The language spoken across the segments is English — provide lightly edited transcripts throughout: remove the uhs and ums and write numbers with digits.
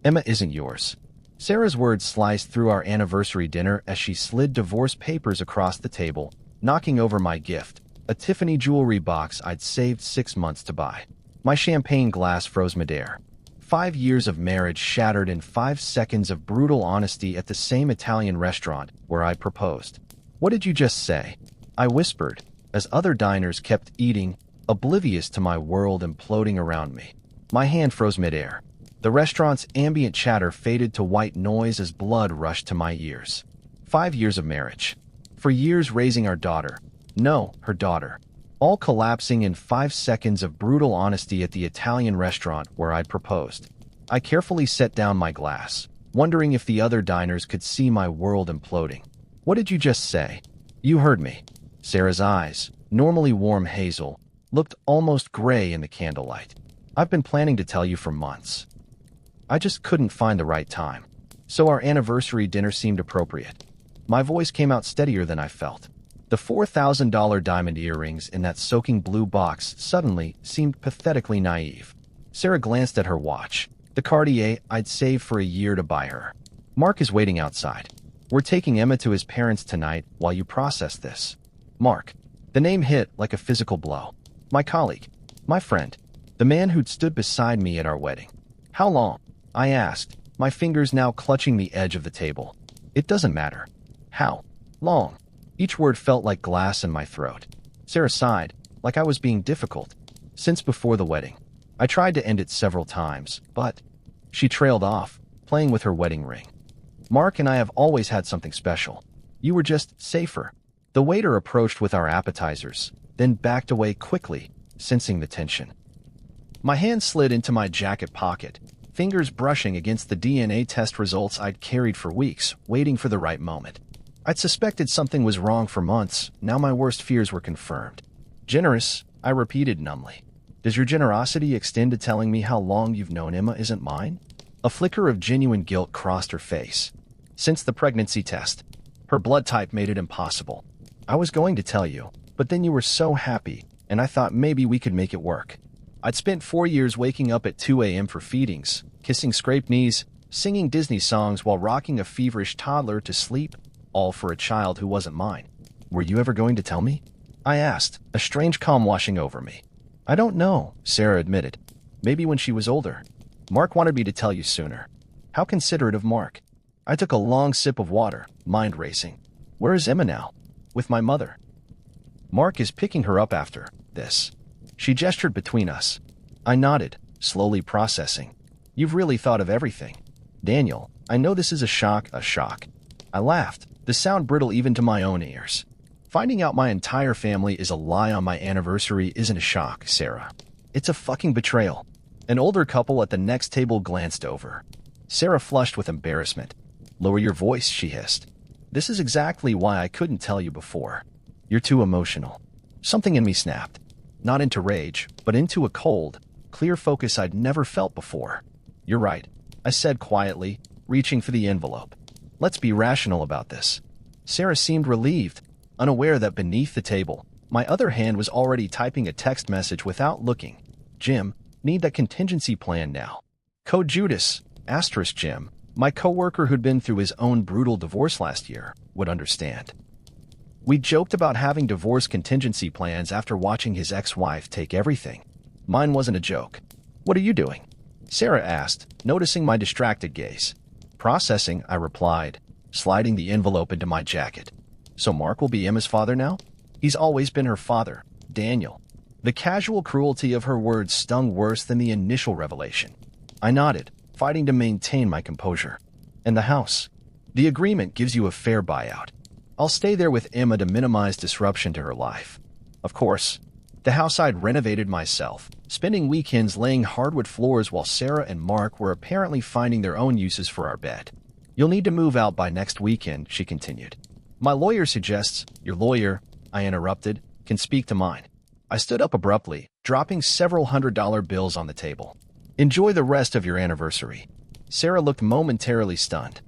Emma isn't yours. Sarah's words sliced through our anniversary dinner as she slid divorce papers across the table, knocking over my gift, a Tiffany jewelry box I'd saved 6 months to buy. My champagne glass froze midair. 5 years of marriage shattered in 5 seconds of brutal honesty at the same Italian restaurant where I proposed. "What did you just say?" I whispered, as other diners kept eating, oblivious to my world imploding around me. My hand froze midair. The restaurant's ambient chatter faded to white noise as blood rushed to my ears. 5 years of marriage. For years raising our daughter. No, her daughter. All collapsing in 5 seconds of brutal honesty at the Italian restaurant where I'd proposed. I carefully set down my glass, wondering if the other diners could see my world imploding. "What did you just say?" "You heard me." Sarah's eyes, normally warm hazel, looked almost gray in the candlelight. "I've been planning to tell you for months. I just couldn't find the right time. So our anniversary dinner seemed appropriate." My voice came out steadier than I felt. The $4,000 diamond earrings in that soaking blue box suddenly seemed pathetically naive. Sarah glanced at her watch, the Cartier I'd saved for a year to buy her. "Mark is waiting outside. We're taking Emma to his parents tonight while you process this." Mark. The name hit like a physical blow. My colleague. My friend. The man who'd stood beside me at our wedding. "How long?" I asked, my fingers now clutching the edge of the table. "It doesn't matter." "How long?" Each word felt like glass in my throat. Sarah sighed, like I was being difficult. "Since before the wedding. I tried to end it several times, but..." She trailed off, playing with her wedding ring. "Mark and I have always had something special. You were just safer." The waiter approached with our appetizers, then backed away quickly, sensing the tension. My hand slid into my jacket pocket, fingers brushing against the DNA test results I'd carried for weeks, waiting for the right moment. I'd suspected something was wrong for months. Now my worst fears were confirmed. "Generous," I repeated numbly. "Does your generosity extend to telling me how long you've known Emma isn't mine?" A flicker of genuine guilt crossed her face. "Since the pregnancy test. Her blood type made it impossible. I was going to tell you, but then you were so happy, and I thought maybe we could make it work." I'd spent 4 years waking up at 2 a.m. for feedings, kissing scraped knees, singing Disney songs while rocking a feverish toddler to sleep, all for a child who wasn't mine. "Were you ever going to tell me?" I asked, a strange calm washing over me. "I don't know," Sarah admitted. "Maybe when she was older. Mark wanted me to tell you sooner." How considerate of Mark. I took a long sip of water, mind racing. "Where is Emma now?" "With my mother. Mark is picking her up after this." She gestured between us. I nodded, slowly processing. "You've really thought of everything." "Daniel, I know this is a shock. I laughed, the sound brittle even to my own ears. "Finding out my entire family is a lie on my anniversary isn't a shock, Sarah. It's a fucking betrayal." An older couple at the next table glanced over. Sarah flushed with embarrassment. "Lower your voice," she hissed. "This is exactly why I couldn't tell you before. You're too emotional." Something in me snapped. Not into rage, but into a cold, clear focus I'd never felt before. "You're right," I said quietly, reaching for the envelope. "Let's be rational about this." Sarah seemed relieved, unaware that beneath the table, my other hand was already typing a text message without looking. "Jim, need that contingency plan now. Code Judas, * Jim, my coworker who'd been through his own brutal divorce last year, would understand." We joked about having divorce contingency plans after watching his ex-wife take everything. Mine wasn't a joke. "What are you doing?" Sarah asked, noticing my distracted gaze. "Processing," I replied, sliding the envelope into my jacket. "So Mark will be Emma's father now?" "He's always been her father, Daniel." The casual cruelty of her words stung worse than the initial revelation. I nodded, fighting to maintain my composure. "And the house? The agreement gives you a fair buyout. I'll stay there with Emma to minimize disruption to her life." Of course. The house I'd renovated myself, spending weekends laying hardwood floors while Sarah and Mark were apparently finding their own uses for our bed. "You'll need to move out by next weekend," she continued. "My lawyer suggests..." "Your lawyer," I interrupted, "can speak to mine." I stood up abruptly, dropping several $100 bills on the table. "Enjoy the rest of your anniversary." Sarah looked momentarily stunned.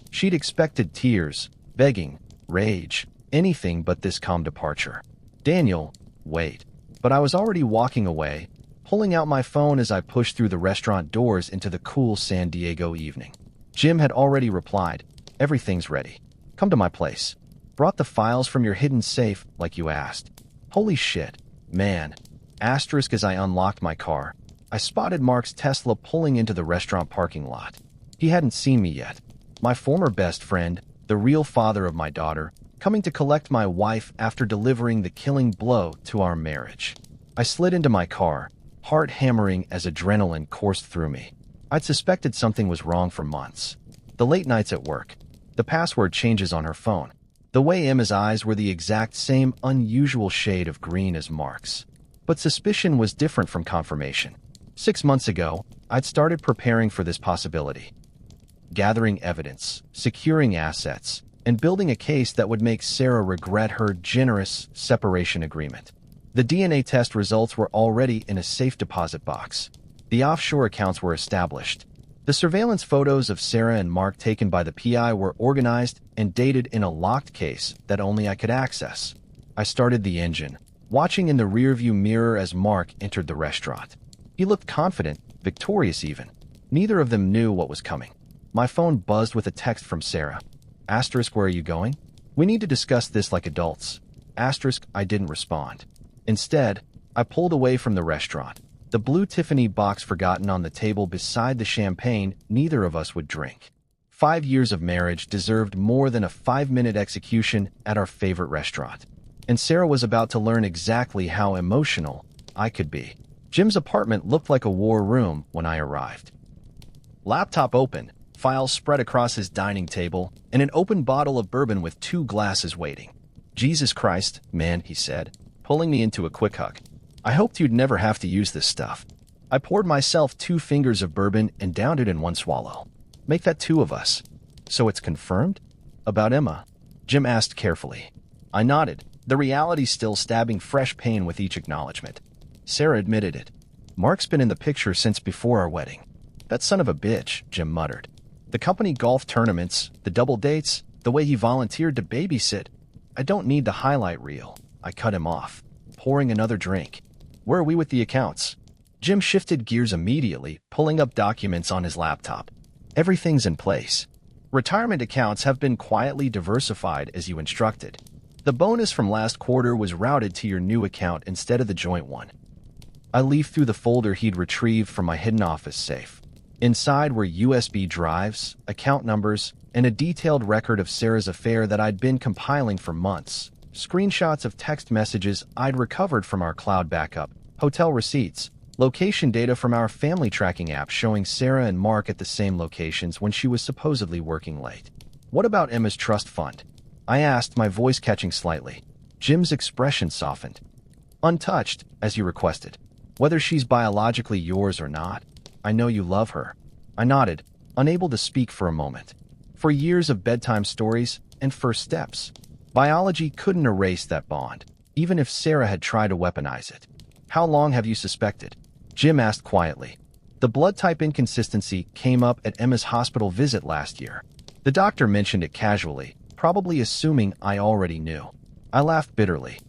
She'd expected tears, begging, rage, anything but this calm departure. "Daniel, wait." But I was already walking away, pulling out my phone as I pushed through the restaurant doors into the cool San Diego evening. Jim had already replied, "Everything's ready. Come to my place. Brought the files from your hidden safe, like you asked." Holy shit, man. Asterisk as I unlocked my car, I spotted Mark's Tesla pulling into the restaurant parking lot. He hadn't seen me yet. My former best friend, the real father of my daughter, coming to collect my wife after delivering the killing blow to our marriage. I slid into my car, heart hammering as adrenaline coursed through me. I'd suspected something was wrong for months. The late nights at work, the password changes on her phone, the way Emma's eyes were the exact same unusual shade of green as Mark's. But suspicion was different from confirmation. 6 months ago, I'd started preparing for this possibility. Gathering evidence, securing assets, and building a case that would make Sarah regret her generous separation agreement. The DNA test results were already in a safe deposit box. The offshore accounts were established. The surveillance photos of Sarah and Mark taken by the PI were organized and dated in a locked case that only I could access. I started the engine, watching in the rearview mirror as Mark entered the restaurant. He looked confident, victorious even. Neither of them knew what was coming. My phone buzzed with a text from Sarah. Asterisk, where are you going? We need to discuss this like adults. Asterisk, I didn't respond. Instead, I pulled away from the restaurant, the blue Tiffany box forgotten on the table beside the champagne neither of us would drink. 5 years of marriage deserved more than a 5-minute execution at our favorite restaurant. And Sarah was about to learn exactly how emotional I could be. Jim's apartment looked like a war room when I arrived. Laptop open, files spread across his dining table, and an open bottle of bourbon with 2 glasses waiting. "Jesus Christ, man," he said, pulling me into a quick hug. "I hoped you'd never have to use this stuff." I poured myself 2 fingers of bourbon and downed it in one swallow. "Make that 2 of us." "So it's confirmed?" "About Emma?" Jim asked carefully. I nodded, the reality still stabbing fresh pain with each acknowledgement. Sarah admitted it. "Mark's been in the picture since before our wedding." "That son of a bitch," Jim muttered. "The company golf tournaments, the double dates, the way he volunteered to babysit. I don't need the highlight reel." I cut him off, pouring another drink. "Where are we with the accounts?" Jim shifted gears immediately, pulling up documents on his laptop. "Everything's in place. Retirement accounts have been quietly diversified as you instructed. The bonus from last quarter was routed to your new account instead of the joint one." I leafed through the folder he'd retrieved from my hidden office safe. Inside were USB drives, account numbers, and a detailed record of Sarah's affair that I'd been compiling for months. Screenshots of text messages I'd recovered from our cloud backup, hotel receipts, location data from our family tracking app showing Sarah and Mark at the same locations when she was supposedly working late. "What about Emma's trust fund?" I asked, my voice catching slightly. Jim's expression softened. "Untouched, as you requested. Whether she's biologically yours or not, I know you love her." I nodded, unable to speak for a moment. For years of bedtime stories and first steps, biology couldn't erase that bond, even if Sarah had tried to weaponize it. "How long have you suspected?" Jim asked quietly. The blood type inconsistency came up at Emma's hospital visit last year. The doctor mentioned it casually, probably assuming I already knew. I laughed bitterly.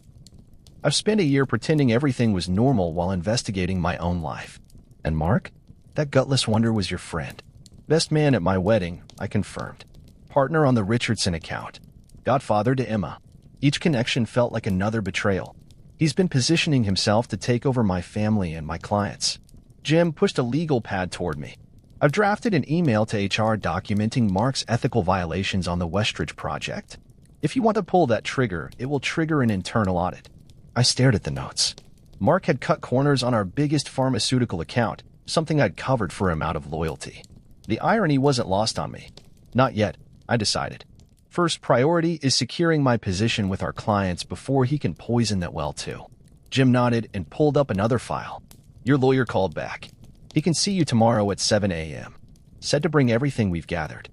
"I've spent a year pretending everything was normal while investigating my own life." "And Mark? That gutless wonder was your friend." "Best man at my wedding," I confirmed. "Partner on the Richardson account. Godfather to Emma." Each connection felt like another betrayal. He's been positioning himself to take over my family and my clients. Jim pushed a legal pad toward me. "I've drafted an email to HR documenting Mark's ethical violations on the Westridge project. If you want to pull that trigger, it will trigger an internal audit." I stared at the notes. Mark had cut corners on our biggest pharmaceutical account, something I'd covered for him out of loyalty. The irony wasn't lost on me. Not yet, I decided. First priority is securing my position with our clients before he can poison that well too. Jim nodded and pulled up another file. "Your lawyer called back. He can see you tomorrow at 7 a.m. Said to bring everything we've gathered."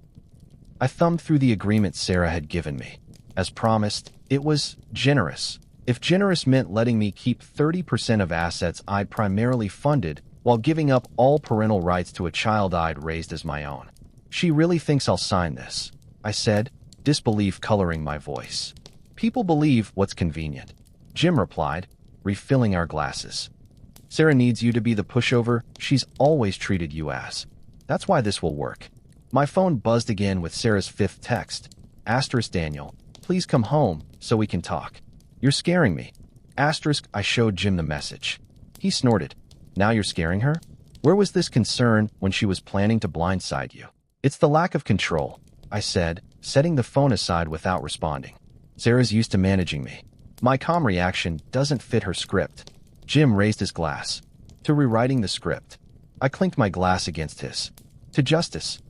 I thumbed through the agreement Sarah had given me. As promised, it was generous. If generous meant letting me keep 30% of assets I'd primarily funded while giving up all parental rights to a child I'd raised as my own. "She really thinks I'll sign this," I said, disbelief coloring my voice. "People believe what's convenient," Jim replied, refilling our glasses. Sarah needs you to be the pushover she's always treated you as. That's why this will work. My phone buzzed again with Sarah's fifth text. Asterisk Daniel, please come home so we can talk. You're scaring me. Asterisk, I showed Jim the message. He snorted. Now you're scaring her? Where was this concern when she was planning to blindside you? It's the lack of control, I said, setting the phone aside without responding. Sarah's used to managing me. My calm reaction doesn't fit her script. Jim raised his glass. To rewriting the script. I clinked my glass against his. To justice.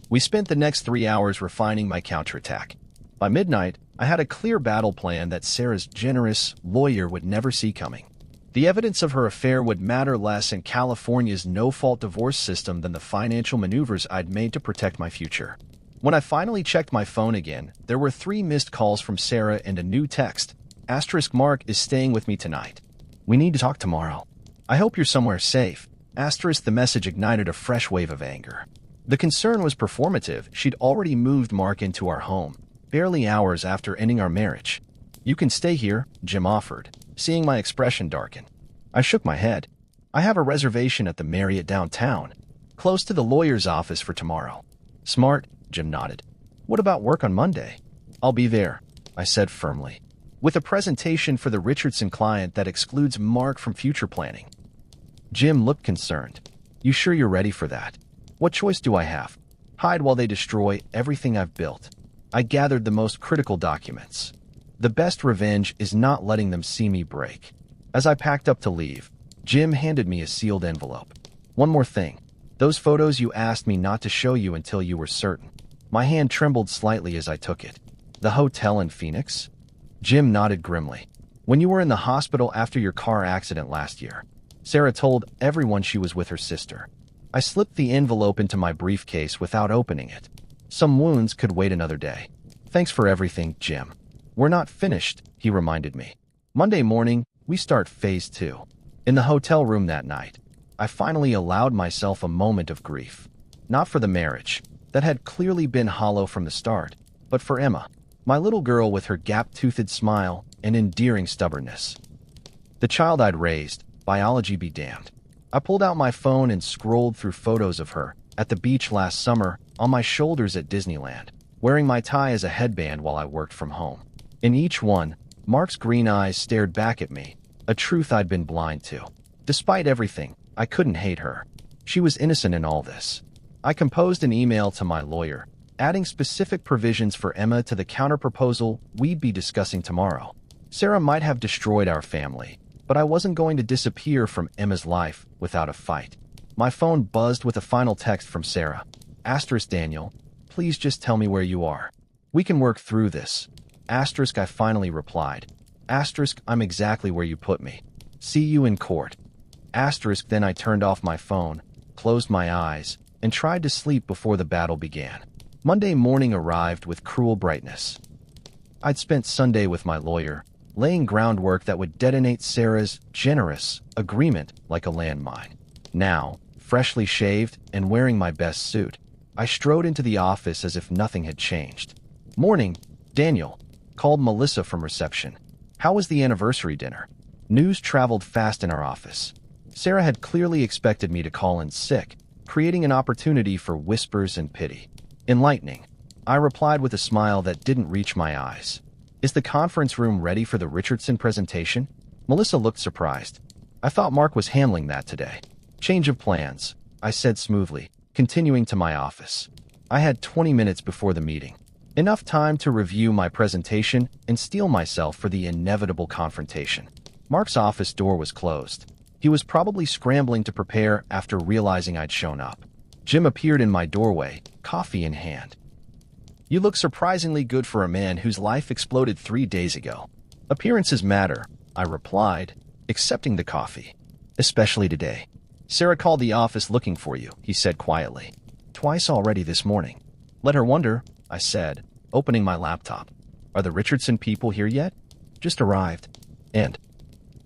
We spent the next 3 hours refining my counterattack. By midnight, I had a clear battle plan that Sarah's generous lawyer would never see coming. The evidence of her affair would matter less in California's no-fault divorce system than the financial maneuvers I'd made to protect my future. When I finally checked my phone again, there were 3 missed calls from Sarah and a new text. Asterisk Mark is staying with me tonight. We need to talk tomorrow. I hope you're somewhere safe. Asterisk the message ignited a fresh wave of anger. The concern was performative. She'd already moved Mark into our home, barely hours after ending our marriage. You can stay here, Jim offered, seeing my expression darken. I shook my head. I have a reservation at the Marriott downtown, close to the lawyer's office for tomorrow. Smart, Jim nodded. What about work on Monday? I'll be there, I said firmly, with a presentation for the Richardson client that excludes Mark from future planning. Jim looked concerned. You sure you're ready for that? What choice do I have? Hide while they destroy everything I've built. I gathered the most critical documents. The best revenge is not letting them see me break. As I packed up to leave, Jim handed me a sealed envelope. One more thing. Those photos you asked me not to show you until you were certain. My hand trembled slightly as I took it. The hotel in Phoenix? Jim nodded grimly. When you were in the hospital after your car accident last year, Sarah told everyone she was with her sister. I slipped the envelope into my briefcase without opening it. Some wounds could wait another day. Thanks for everything, Jim. We're not finished, he reminded me. Monday morning, we start phase 2. In the hotel room that night, I finally allowed myself a moment of grief. Not for the marriage, that had clearly been hollow from the start, but for Emma, my little girl with her gap-toothed smile and endearing stubbornness. The child I'd raised, biology be damned. I pulled out my phone and scrolled through photos of her at the beach last summer on my shoulders at Disneyland, wearing my tie as a headband while I worked from home. In each one, Mark's green eyes stared back at me, a truth I'd been blind to. Despite everything, I couldn't hate her. She was innocent in all this. I composed an email to my lawyer, adding specific provisions for Emma to the counterproposal we'd be discussing tomorrow. Sarah might have destroyed our family, but I wasn't going to disappear from Emma's life without a fight. My phone buzzed with a final text from Sarah. Asterisk Daniel, please just tell me where you are. We can work through this. Asterisk I finally replied. Asterisk I'm exactly where you put me. See you in court. Asterisk then I turned off my phone, closed my eyes, and tried to sleep before the battle began. Monday morning arrived with cruel brightness. I'd spent Sunday with my lawyer, laying groundwork that would detonate Sarah's generous agreement like a landmine. Now, freshly shaved and wearing my best suit, I strode into the office as if nothing had changed. Morning, Daniel, called Melissa from reception. How was the anniversary dinner? News traveled fast in our office. Sarah had clearly expected me to call in sick, creating an opportunity for whispers and pity. Enlightening. I replied with a smile that didn't reach my eyes. Is the conference room ready for the Richardson presentation? Melissa looked surprised. I thought Mark was handling that today. Change of plans, I said smoothly, continuing to my office. I had 20 minutes before the meeting. Enough time to review my presentation and steel myself for the inevitable confrontation. Mark's office door was closed. He was probably scrambling to prepare after realizing I'd shown up. Jim appeared in my doorway, coffee in hand. You look surprisingly good for a man whose life exploded 3 days ago. Appearances matter, I replied, accepting the coffee. Especially today. Sarah called the office looking for you, he said quietly. Twice already this morning. Let her wonder, I said, opening my laptop. Are the Richardson people here yet? Just arrived. And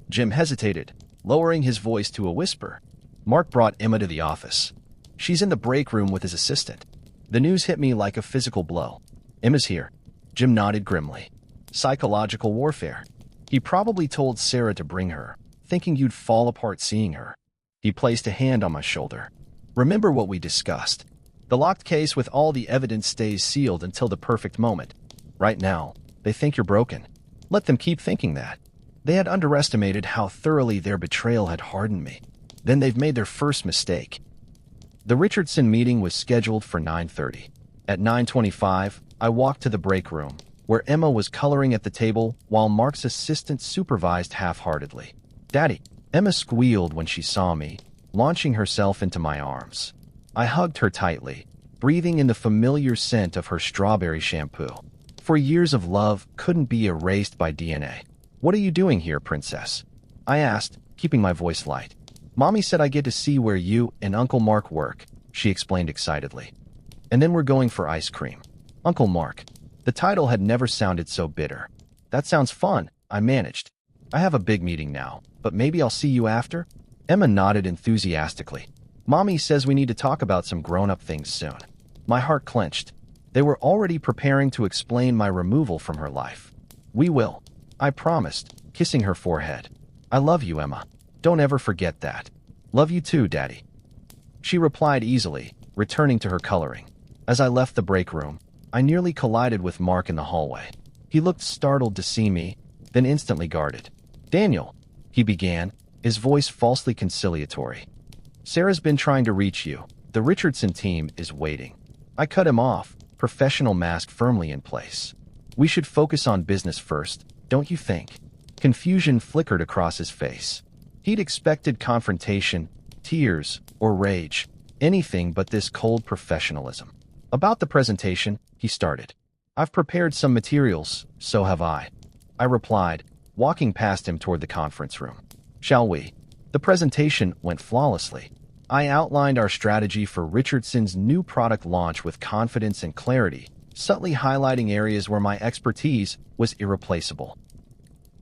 Jim hesitated, lowering his voice to a whisper. Mark brought Emma to the office. She's in the break room with his assistant. The news hit me like a physical blow. Emma's here. Jim nodded grimly. Psychological warfare. He probably told Sarah to bring her, thinking you'd fall apart seeing her. He placed a hand on my shoulder. Remember what we discussed. The locked case with all the evidence stays sealed until the perfect moment. Right now, they think you're broken. Let them keep thinking that. They had underestimated how thoroughly their betrayal had hardened me. Then they've made their first mistake. The Richardson meeting was scheduled for 9:30. At 9:25, I walked to the break room, where Emma was coloring at the table while Mark's assistant supervised half-heartedly. "Daddy," Emma squealed when she saw me, launching herself into my arms. I hugged her tightly, breathing in the familiar scent of her strawberry shampoo. For years of love couldn't be erased by DNA. "What are you doing here, princess?" I asked, keeping my voice light. "Mommy said I get to see where you and Uncle Mark work," she explained excitedly. "And then we're going for ice cream." Uncle Mark. The title had never sounded so bitter. "That sounds fun," I managed. "I have a big meeting now, but maybe I'll see you after?" Emma nodded enthusiastically. "Mommy says we need to talk about some grown-up things soon." My heart clenched. They were already preparing to explain my removal from her life. "We will," I promised, kissing her forehead. "I love you, Emma. Don't ever forget that." "Love you too, Daddy." She replied easily, returning to her coloring. As I left the break room, I nearly collided with Mark in the hallway. He looked startled to see me, then instantly guarded. "Daniel," he began, his voice falsely conciliatory. "Sarah's been trying to reach you. The Richardson team is waiting." I cut him off, professional mask firmly in place. "We should focus on business first, don't you think?" Confusion flickered across his face. He'd expected confrontation, tears, or rage, anything but this cold professionalism. "About the presentation," he started. "I've prepared some materials, so have I," I replied, walking past him toward the conference room. "Shall we?" The presentation went flawlessly. I outlined our strategy for Richardson's new product launch with confidence and clarity, subtly highlighting areas where my expertise was irreplaceable.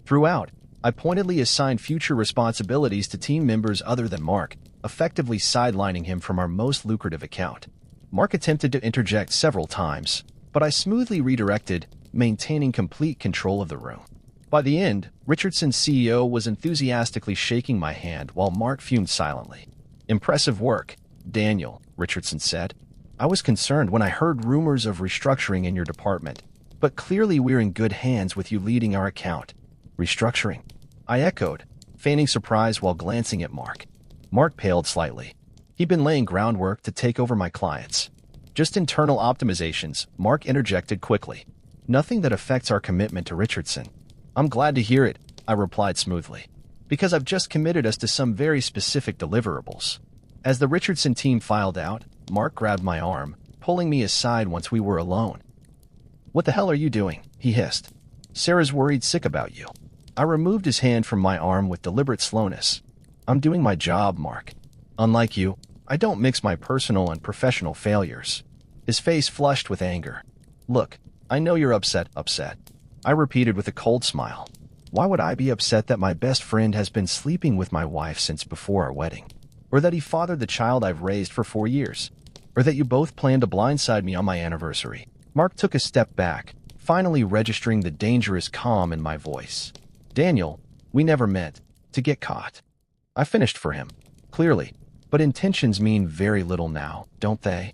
Throughout, I pointedly assigned future responsibilities to team members other than Mark, effectively sidelining him from our most lucrative account. Mark attempted to interject several times, but I smoothly redirected, maintaining complete control of the room. By the end, Richardson's CEO was enthusiastically shaking my hand while Mark fumed silently. "Impressive work, Daniel," Richardson said. "I was concerned when I heard rumors of restructuring in your department, but clearly we're in good hands with you leading our account." "Restructuring?" I echoed, feigning surprise while glancing at Mark. Mark paled slightly. He'd been laying groundwork to take over my clients. "Just internal optimizations," Mark interjected quickly. "Nothing that affects our commitment to Richardson." "I'm glad to hear it," I replied smoothly, "because I've just committed us to some very specific deliverables." As the Richardson team filed out, Mark grabbed my arm, pulling me aside once we were alone. "What the hell are you doing?" he hissed. "Sarah's worried sick about you." I removed his hand from my arm with deliberate slowness. "I'm doing my job, Mark. Unlike you, I don't mix my personal and professional failures." His face flushed with anger. "Look, I know you're upset. I repeated with a cold smile. "Why would I be upset that my best friend has been sleeping with my wife since before our wedding? Or that he fathered the child I've raised for 4 years? Or that you both planned to blindside me on my anniversary?" Mark took a step back, finally registering the dangerous calm in my voice. "Daniel, we never meant to get caught." I finished for him, clearly, but intentions mean very little now, don't they?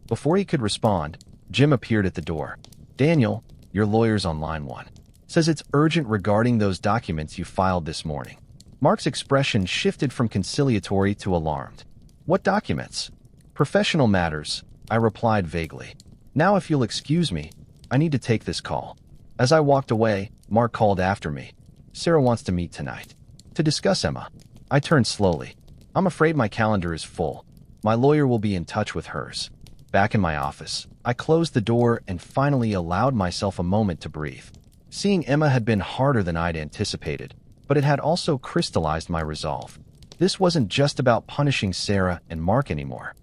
Before he could respond, Jim appeared at the door. "Daniel, your lawyer's on line 1. Says it's urgent regarding those documents you filed this morning." Mark's expression shifted from conciliatory to alarmed. "What documents?" "Professional matters," I replied vaguely. "Now if you'll excuse me, I need to take this call." As I walked away, Mark called after me. "Sarah wants to meet tonight." "To discuss Emma." I turned slowly. "I'm afraid my calendar is full. My lawyer will be in touch with hers." Back in my office, I closed the door and finally allowed myself a moment to breathe. Seeing Emma had been harder than I'd anticipated, but it had also crystallized my resolve. This wasn't just about punishing Sarah and Mark anymore.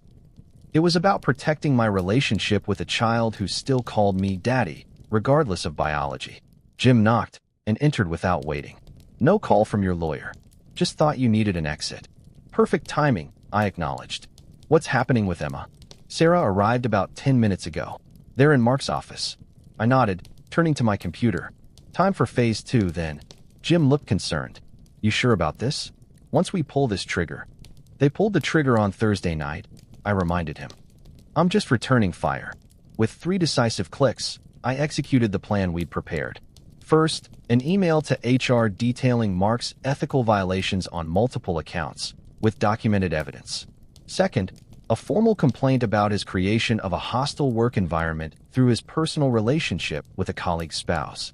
It was about protecting my relationship with a child who still called me Daddy, regardless of biology. Jim knocked and entered without waiting. "No call from your lawyer. Just thought you needed an exit." "Perfect timing," I acknowledged. "What's happening with Emma?" "Sarah arrived about 10 minutes ago. They're in Mark's office." I nodded, turning to my computer. "Time for phase 2, then." Jim looked concerned. You sure about this? Once we pull this trigger. They pulled the trigger on Thursday night, I reminded him. I'm just returning fire. With 3 decisive clicks, I executed the plan we'd prepared. First, an email to HR detailing Mark's ethical violations on multiple accounts, with documented evidence. Second, a formal complaint about his creation of a hostile work environment through his personal relationship with a colleague's spouse.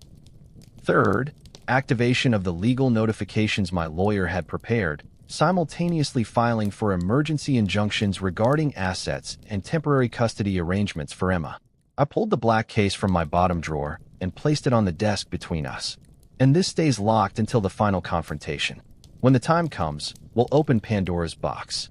Third, activation of the legal notifications my lawyer had prepared, simultaneously filing for emergency injunctions regarding assets and temporary custody arrangements for Emma. I pulled the black case from my bottom drawer and placed it on the desk between us. And this stays locked until the final confrontation. When the time comes, we'll open Pandora's box.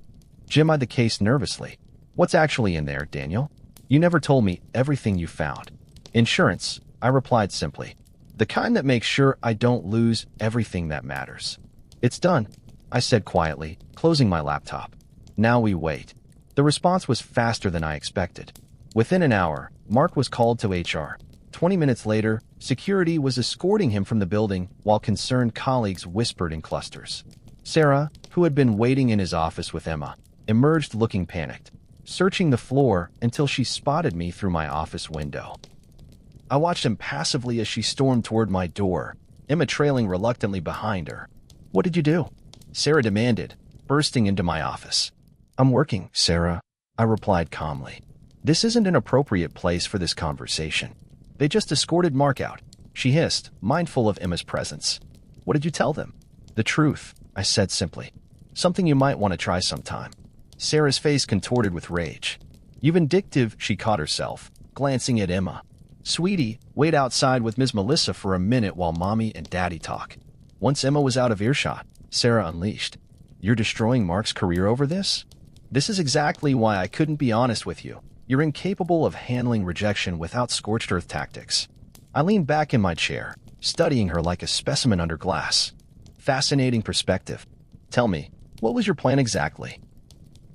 Jim eyed the case nervously. What's actually in there, Daniel? You never told me everything you found. Insurance, I replied simply. The kind that makes sure I don't lose everything that matters. It's done, I said quietly, closing my laptop. Now we wait. The response was faster than I expected. Within an hour, Mark was called to HR. 20 minutes later, security was escorting him from the building while concerned colleagues whispered in clusters. Sarah, who had been waiting in his office with Emma, emerged looking panicked, searching the floor until she spotted me through my office window. I watched impassively as she stormed toward my door, Emma trailing reluctantly behind her. What did you do? Sarah demanded, bursting into my office. I'm working, Sarah, I replied calmly. This isn't an appropriate place for this conversation. They just escorted Mark out, she hissed, mindful of Emma's presence. What did you tell them? The truth, I said simply. Something you might want to try sometime. Sarah's face contorted with rage. You vindictive, she caught herself, glancing at Emma. Sweetie, wait outside with Ms. Melissa for a minute while Mommy and Daddy talk. Once Emma was out of earshot, Sarah unleashed. You're destroying Mark's career over this? This is exactly why I couldn't be honest with you. You're incapable of handling rejection without scorched earth tactics. I leaned back in my chair, studying her like a specimen under glass. Fascinating perspective. Tell me, what was your plan exactly?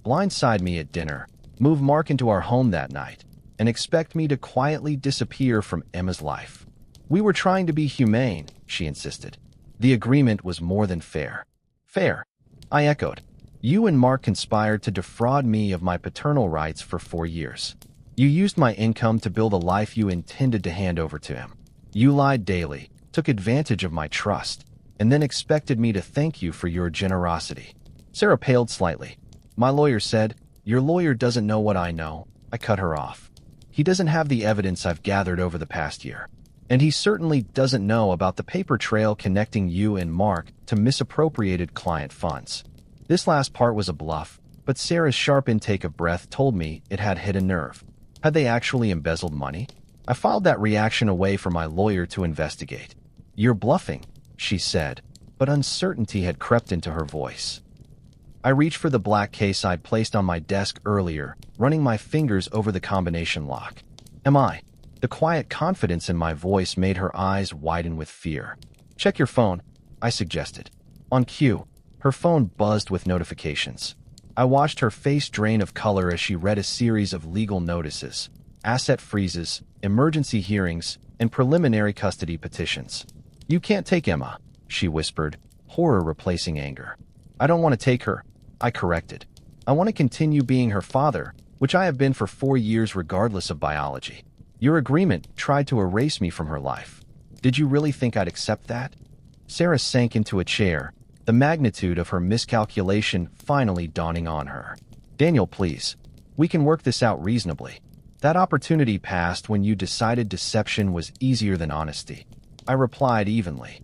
Blindside me at dinner, move Mark into our home that night, and expect me to quietly disappear from Emma's life. We were trying to be humane, she insisted. The agreement was more than fair. Fair, I echoed. You and Mark conspired to defraud me of my paternal rights for 4 years. You used my income to build a life you intended to hand over to him. You lied daily, took advantage of my trust, and then expected me to thank you for your generosity. Sarah paled slightly. My lawyer said, Your lawyer doesn't know what I know. I cut her off. He doesn't have the evidence I've gathered over the past year. And he certainly doesn't know about the paper trail connecting you and Mark to misappropriated client funds. This last part was a bluff, but Sarah's sharp intake of breath told me it had hit a nerve. Had they actually embezzled money? I filed that reaction away for my lawyer to investigate. You're bluffing, she said, but uncertainty had crept into her voice. I reached for the black case I'd placed on my desk earlier, running my fingers over the combination lock. Am I? The quiet confidence in my voice made her eyes widen with fear. Check your phone, I suggested. On cue, her phone buzzed with notifications. I watched her face drain of color as she read a series of legal notices, asset freezes, emergency hearings, and preliminary custody petitions. You can't take Emma, she whispered, horror replacing anger. I don't want to take her, I corrected. I want to continue being her father, which I have been for 4 years regardless of biology. Your agreement tried to erase me from her life. Did you really think I'd accept that? Sarah sank into a chair, the magnitude of her miscalculation finally dawning on her. Daniel, please. We can work this out reasonably. That opportunity passed when you decided deception was easier than honesty. I replied evenly.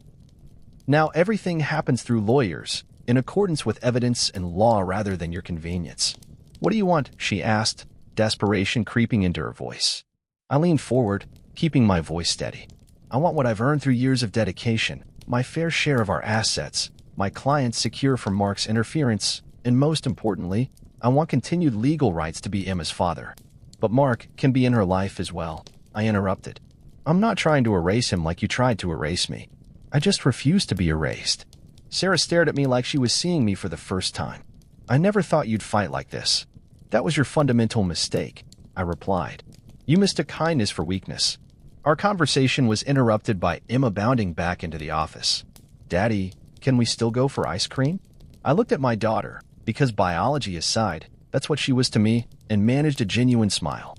Now everything happens through lawyers, in accordance with evidence and law rather than your convenience. What do you want? She asked, desperation creeping into her voice. I leaned forward, keeping my voice steady. I want what I've earned through years of dedication, my fair share of our assets, my clients secure from Mark's interference, and most importantly, I want continued legal rights to be Emma's father. But Mark can be in her life as well, I interrupted. I'm not trying to erase him like you tried to erase me. I just refuse to be erased. Sarah stared at me like she was seeing me for the first time. I never thought you'd fight like this. That was your fundamental mistake, I replied. You mistook kindness for weakness. Our conversation was interrupted by Emma bounding back into the office. Daddy, Can we still go for ice cream? I looked at my daughter, because biology aside, that's what she was to me, and managed a genuine smile.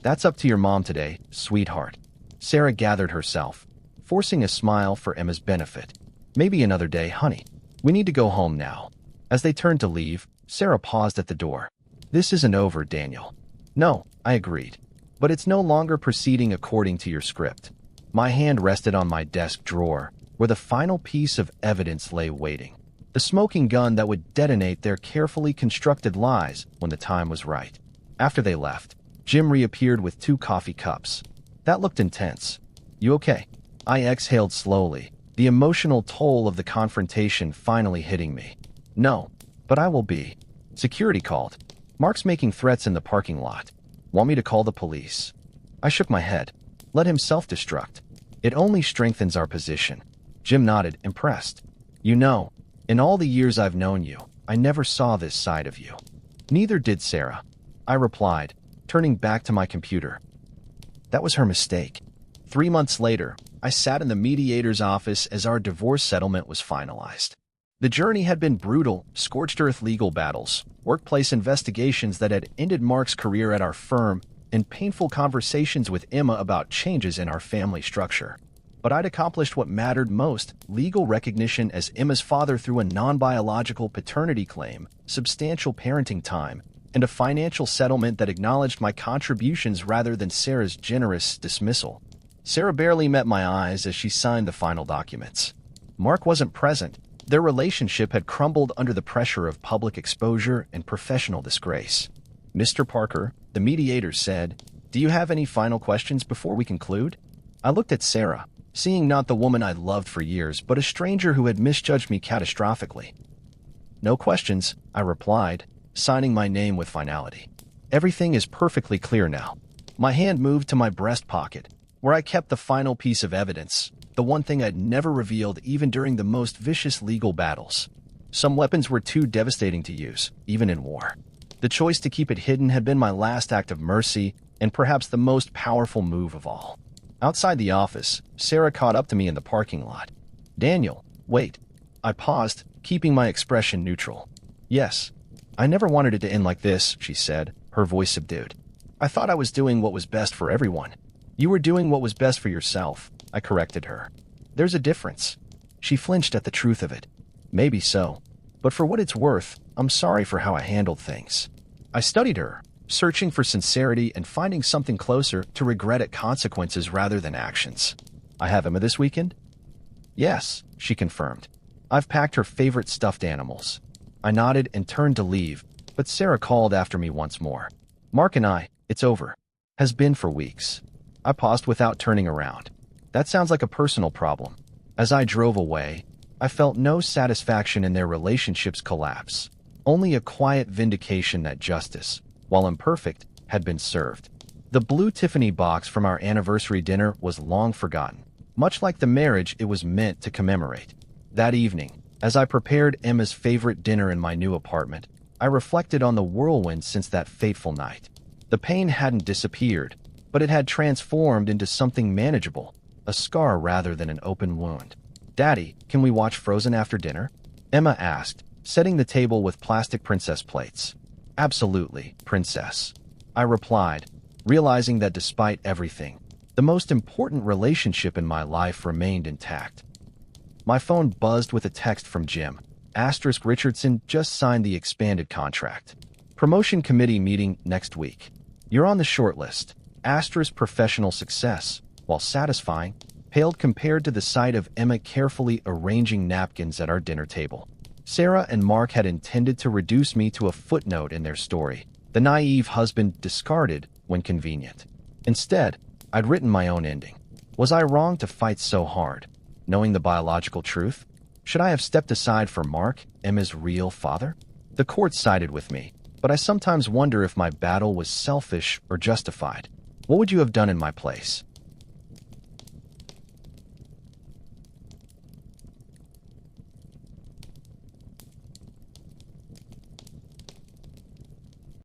That's up to your mom today, sweetheart. Sarah gathered herself, forcing a smile for Emma's benefit. Maybe another day, honey. We need to go home now. As they turned to leave, Sarah paused at the door. This isn't over, Daniel. No, I agreed. But it's no longer proceeding according to your script. My hand rested on my desk drawer, where the final piece of evidence lay waiting. The smoking gun that would detonate their carefully constructed lies when the time was right. After they left, Jim reappeared with 2 coffee cups. That looked intense. You okay? I exhaled slowly, the emotional toll of the confrontation finally hitting me. No, but I will be. Security called. Mark's making threats in the parking lot. Want me to call the police? I shook my head. Let him self-destruct. It only strengthens our position. Jim nodded, impressed. You know, in all the years I've known you, I never saw this side of you. Neither did Sarah. I replied, turning back to my computer. That was her mistake. 3 months later, I sat in the mediator's office as our divorce settlement was finalized. The journey had been brutal, scorched earth legal battles, workplace investigations that had ended Mark's career at our firm, and painful conversations with Emma about changes in our family structure. But I'd accomplished what mattered most: legal recognition as Emma's father through a non-biological paternity claim, substantial parenting time, and a financial settlement that acknowledged my contributions rather than Sarah's generous dismissal. Sarah barely met my eyes as she signed the final documents. Mark wasn't present. Their relationship had crumbled under the pressure of public exposure and professional disgrace. Mr. Parker, the mediator said, "Do you have any final questions before we conclude?" I looked at Sarah, seeing not the woman I'd loved for years, but a stranger who had misjudged me catastrophically. "No questions," I replied, signing my name with finality. "Everything is perfectly clear now." My hand moved to my breast pocket, where I kept the final piece of evidence, the one thing I'd never revealed even during the most vicious legal battles. Some weapons were too devastating to use, even in war. The choice to keep it hidden had been my last act of mercy, and perhaps the most powerful move of all. Outside the office, Sarah caught up to me in the parking lot. "Daniel, wait." I paused, keeping my expression neutral. "Yes. I never wanted it to end like this," she said, her voice subdued. "I thought I was doing what was best for everyone." "You were doing what was best for yourself," I corrected her. "There's a difference." She flinched at the truth of it. "Maybe so. But for what it's worth, I'm sorry for how I handled things." I studied her, searching for sincerity and finding something closer to regret at consequences rather than actions. "I have Emma this weekend?" "Yes," she confirmed. "I've packed her favorite stuffed animals." I nodded and turned to leave, but Sarah called after me once more. "Mark and I, it's over. Has been for weeks." I paused without turning around. That sounds like a personal problem. As I drove away, I felt no satisfaction in their relationship's collapse, only a quiet vindication that justice, while imperfect, had been served. The blue Tiffany box from our anniversary dinner was long forgotten, much like the marriage it was meant to commemorate. That evening, as I prepared Emma's favorite dinner in my new apartment, I reflected on the whirlwind since that fateful night. The pain hadn't disappeared, but it had transformed into something manageable, a scar rather than an open wound. "Daddy, can we watch Frozen after dinner?" Emma asked, setting the table with plastic princess plates. "Absolutely, princess," I replied, realizing that despite everything, the most important relationship in my life remained intact. My phone buzzed with a text from Jim. *Richardson just signed the expanded contract. Promotion committee meeting next week. You're on the short list. Professional success, while satisfying, paled compared to the sight of Emma carefully arranging napkins at our dinner table. Sarah and Mark had intended to reduce me to a footnote in their story, the naive husband discarded when convenient. Instead, I'd written my own ending. Was I wrong to fight so hard, knowing the biological truth? Should I have stepped aside for Mark, Emma's real father? The court sided with me, but I sometimes wonder if my battle was selfish or justified. What would you have done in my place?